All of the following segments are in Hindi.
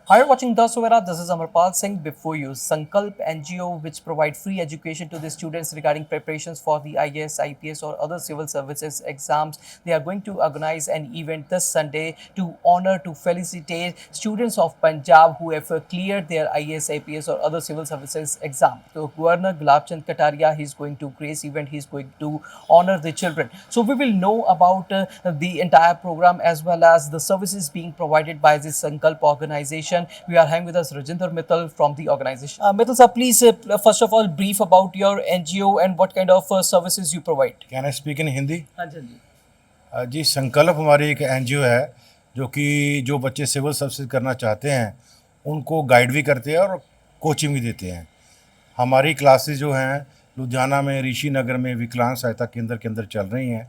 Hi, you're watching The Suvera. This is Amarpal Singh. Before you, Sankalp NGO, which provide free education to the students regarding preparations for the IAS, IPS, or other civil services exams, they are going to organize an event this Sunday to honor, to felicitate students of Punjab who have cleared their IAS, IPS, or other civil services exam. So, Governor Gulabchand Kataria, he's going to grace event. He's going to honor the children. So, we will know about the entire program as well as the services being provided by this Sankalp organization. We are having with us Rajinder Mittal from the organization. Mittal sir, please first of all brief about your NGO and what kind of services you provide. Can I speak in Hindi? हाँ जी, हाँ जी। जी, संकल्प हमारी एक एनजीओ है जो कि जो बच्चे सिविल सर्विसेज करना चाहते हैं उनको गाइड भी करते हैं और कोचिंग भी देते हैं। हमारी क्लासेस जो हैं लुधियाना में, ऋषि नगर में विकलांग सहायता केंद्र के अंदर चल रही हैं।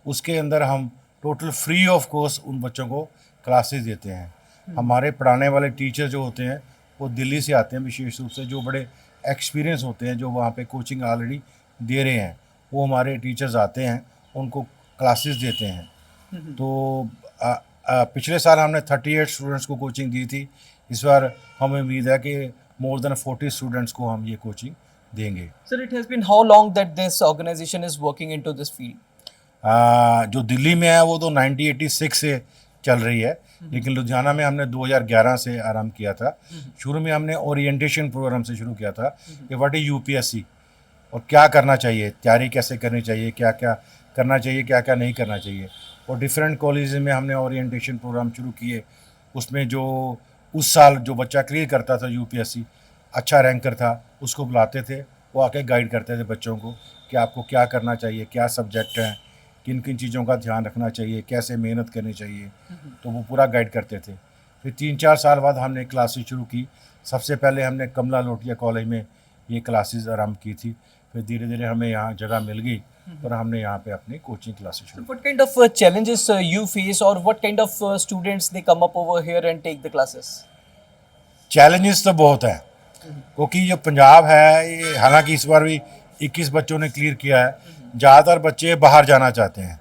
उसके अंदर हम टोटल फ्री ऑफ कॉस्ट उन बच्चों को क्लासेस देते हैं। हमारे पढ़ाने वाले टीचर जो होते हैं वो दिल्ली से आते हैं, विशेष रूप से जो बड़े एक्सपीरियंस होते हैं, जो वहाँ पे कोचिंग ऑलरेडी दे रहे हैं, वो हमारे टीचर्स आते हैं, उनको क्लासेस देते हैं। तो पिछले साल हमने 38 स्टूडेंट्स को कोचिंग दी थी। इस बार हमें उम्मीद है कि मोर देन 40 स्टूडेंट्स को हम ये कोचिंग देंगे। Sir, it has been how long that this organization is working into this field? जो दिल्ली में है वो तो 1986 से चल रही है, लेकिन लुधियाना में हमने 2011 से आरंभ किया था। शुरू में हमने ओरिएंटेशन प्रोग्राम से शुरू किया था कि व्हाट इज यूपीएससी और क्या करना चाहिए, तैयारी कैसे करनी चाहिए, क्या क्या करना चाहिए, क्या क्या नहीं करना चाहिए। और डिफरेंट कॉलेज में हमने ओरिएंटेशन प्रोग्राम शुरू किए। उसमें जो उस साल जो बच्चा क्लियर करता था यूपीएससी, अच्छा रैंकर था, उसको बुलाते थे, वो आके गाइड करते थे बच्चों को कि आपको क्या करना चाहिए, क्या सब्जेक्ट हैं, किन किन चीज़ों का ध्यान रखना चाहिए, कैसे मेहनत करनी चाहिए। तो वो पूरा गाइड करते थे। फिर 3-4 साल बाद हमने क्लासेस शुरू की। सबसे पहले हमने कमला लोटिया कॉलेज में ये क्लासेस आरंभ की थी। फिर धीरे धीरे हमें यहाँ जगह मिल गई और हमने यहाँ पे अपनी कोचिंग क्लासेस शुरू। What kind of challenges you face or what kind of students they come up over here and take the classes? Challenges तो बहुत हैं, क्योंकि जो पंजाब है ये, हालांकि इस बार भी 21 बच्चों ने क्लियर किया है। ज़्यादातर बच्चे बाहर जाना चाहते हैं,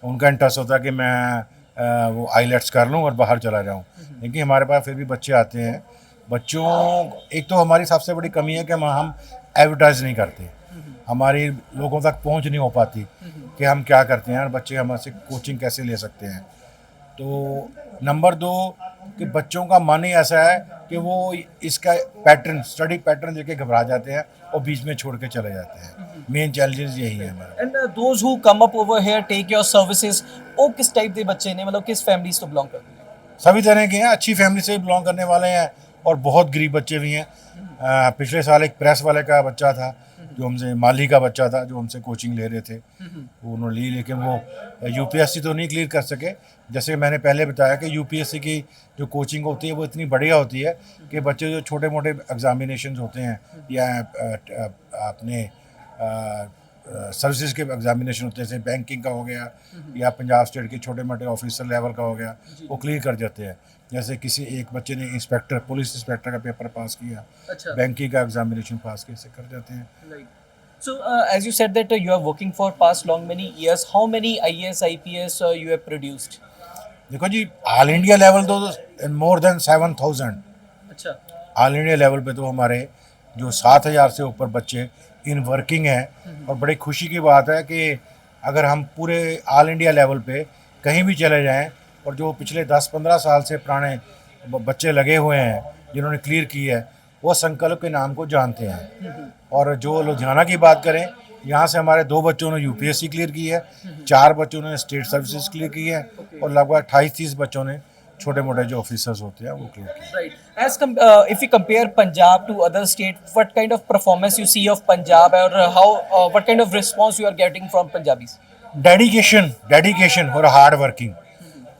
उनका इंटरेस्ट होता है कि मैं वो आईलेट्स कर लूँ और बाहर चला जाऊँ। लेकिन हमारे पास फिर भी बच्चे आते हैं। बच्चों, एक तो हमारी सबसे बड़ी कमी है कि हम एडवर्टाइज नहीं करते, हमारी लोगों तक पहुंच नहीं हो पाती कि हम क्या करते हैं और बच्चे हमारे कोचिंग कैसे ले सकते हैं। तो नंबर 2 कि बच्चों का मन ही ऐसा है कि वो इसका पैटर्न, स्टडी पैटर्न देख के घबरा जाते हैं और बीच में छोड़ के चले जाते हैं। मेन चैलेंजेस यही है हमारा। And those who come up over here take your services, वो किस टाइप के बच्चे ने, मतलब किस फैमिलीज तो बिलोंग करते हैं? सभी तरह के हैं, अच्छी फैमिली से बिलोंग करने वाले हैं और बहुत गरीब बच्चे भी हैं। पिछले साल एक प्रेस वाले का बच्चा था, जो हमसे, माली का बच्चा था, जो हमसे कोचिंग ले रहे थे, वो उन्होंने ली, लेकिन वो यूपीएससी तो नहीं क्लियर कर सके। जैसे मैंने पहले बताया कि यूपीएससी की जो कोचिंग होती है वो इतनी बढ़िया होती है कि बच्चे जो छोटे मोटे एग्जामिनेशन होते हैं या अपने सर्विसेज के एग्जामिनेशन होते हैं, जैसे बैंकिंग का हो गया या पंजाब स्टेट के छोटे मोटे ऑफिसर लेवल का हो गया, वो क्लियर कर देते हैं। जैसे किसी एक बच्चे ने इंस्पेक्टर, पुलिस इंस्पेक्टर का पेपर पास किया, अच्छा। बैंकिंग का एग्जामिनेशन पास कैसे कर देते हैं। Right. So, as you said that you are working for past long many years, how many IAS, IPS you have produced? देखो जी, ऑल इंडिया लेवल तो मोर देन 7,000। अच्छा। ऑल इंडिया लेवल पे तो हमारे जो 7,000 से ऊपर बच्चे इन वर्किंग हैं। और बड़ी खुशी की बात है कि अगर हम पूरे ऑल इंडिया लेवल पे कहीं भी चले जाएं और जो पिछले 10-15 साल से पुराने बच्चे लगे हुए हैं जिन्होंने क्लियर की है, वो संकल्प के नाम को जानते हैं। और जो लुधियाना की बात करें, यहाँ से हमारे 2 बच्चों ने यूपीएससी क्लियर की है, 4 बच्चों ने स्टेट सर्विसेज क्लियर की है और लगभग 28-30 बच्चों ने छोटे मोटे जो ऑफिसर्स होते हैं वो क्लियर किया। Right. If we compare Punjab to other state, what kind of performance you see of Punjab, or what kind of response you are getting from Punjabis? Dedication और हार्ड वर्किंग,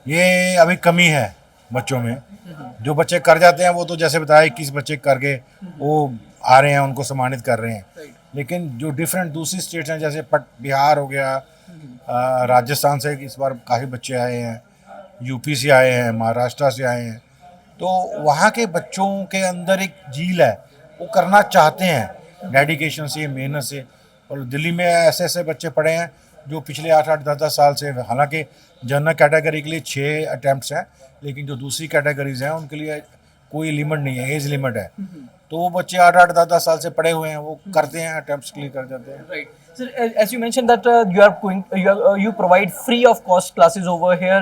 ये अभी कमी है बच्चों में। जो बच्चे कर जाते हैं वो तो जैसे बताया 21 बच्चे करके वो आ रहे हैं, उनको सम्मानित कर रहे हैं। लेकिन जो डिफरेंट दूसरी स्टेट्स हैं, जैसे बिहार हो गया, राजस्थान से इस बार काफ़ी बच्चे आए हैं, यूपी से आए हैं, महाराष्ट्र से आए हैं, तो वहाँ के बच्चों के अंदर एक झील है, वो करना चाहते हैं डेडिकेशन से, मेहनत से। और दिल्ली में ऐसे ऐसे बच्चे पढ़े हैं जो पिछले 8-8, 10-10 साल से, हालांकि जनरल कैटेगरी के लिए 6 अटैम्प्ट्स हैं, लेकिन जो दूसरी कैटेगरीज हैं उनके लिए कोई लिमिट नहीं है, एज लिमिट है। तो वो बच्चे 8-8, 10-10 साल से पढ़े हुए हैं, वो करते हैं, अटेम्प्ट्स क्लियर कर जाते हैं। Right. So, as you mentioned that you provide free of cost classes over here.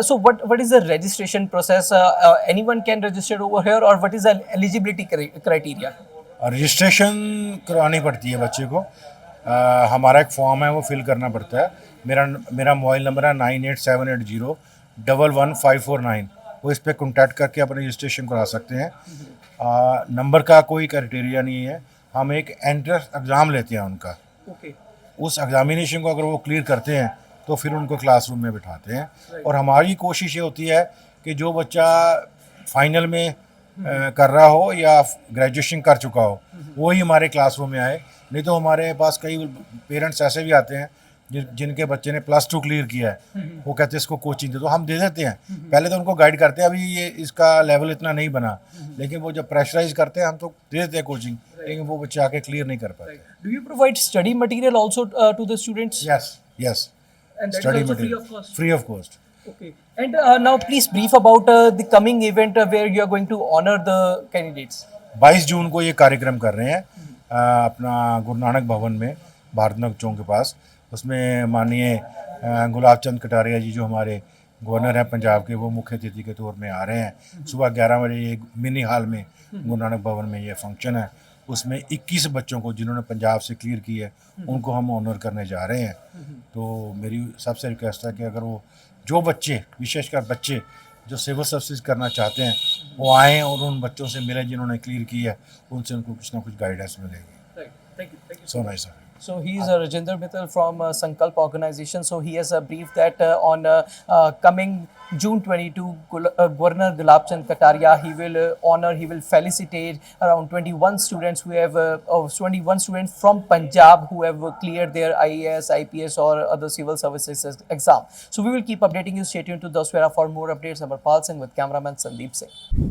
So, what is the registration process? Anyone can register over here, or what is the eligibility criteria? और रजिस्ट्रेशन करवानी पड़ती है बच्चे को। हमारा एक फॉर्म है, वो फिल करना पड़ता है। मेरा मोबाइल नंबर है 9878011549। वो इस पर कॉन्टैक्ट करके अपना रजिस्ट्रेशन करा सकते हैं। नंबर का कोई क्राइटेरिया नहीं है, हम एक एंट्रेंस एग्ज़ाम लेते हैं उनका। Okay. उस एग्जामिनेशन को अगर वो क्लियर करते हैं तो फिर उनको क्लासरूम में बिठाते हैं। और हमारी कोशिश ये होती है कि जो बच्चा फाइनल में कर रहा हो या ग्रेजुएशन कर चुका हो, वो ही हमारे क्लासरूम में आए। नहीं तो हमारे पास कई पेरेंट्स ऐसे भी आते हैं जिनके बच्चे ने +2 क्लियर किया है, वो कहते हैं इसको कोचिंग दे दो, हम दे देते हैं। पहले तो उनको गाइड करते हैं, अभी ये इसका लेवल इतना नहीं बना, लेकिन वो जब प्रेशराइज करते हैं हम तो दे देते हैं कोचिंग, लेकिन वो बच्चे आके क्लियर नहीं कर पाते। Do you provide study material also to the students? Yes, And that is study also free material of cost? free of cost। Okay. And now please brief about the coming event where you are going to honor the candidates. 22 जून को ये कार्यक्रम कर रहे हैं अपना गुरु नानक भवन में, भारत नगर चौक के पास। उसमें माननीय गुलाब चंद कटारिया जी जो हमारे गवर्नर हैं पंजाब के, वो मुख्य अतिथि के तौर में आ रहे हैं। सुबह 11 बजे ये मिनी हॉल में गुरु नानक भवन में ये फंक्शन है। उसमें 21 बच्चों को जिन्होंने पंजाब से क्लियर की है उनको हम ऑनर करने जा रहे हैं। तो मेरी सबसे रिक्वेस्ट है कि अगर वो जो बच्चे, विशेषकर बच्चे जो सिविल सर्विसेज करना चाहते हैं, वो आएँ और उन बच्चों से मिलें जिन्होंने क्लियर की है, उनसे उनको कुछ ना कुछ गाइडेंस मिलेगी। Right. Thank you. Thank you. So nice. So he is Rajinder Mittal from Sankalp organization. So he has briefed that on coming June 22, Governor Gulab Chand Kataria, he will honor, he will felicitate around 21 students who have 21 students from Punjab who have cleared their IAS, IPS or other civil services exam. So we will keep updating you. Stay tuned to Daswera for more updates. Amarpal Singh with cameraman Sandeep Singh.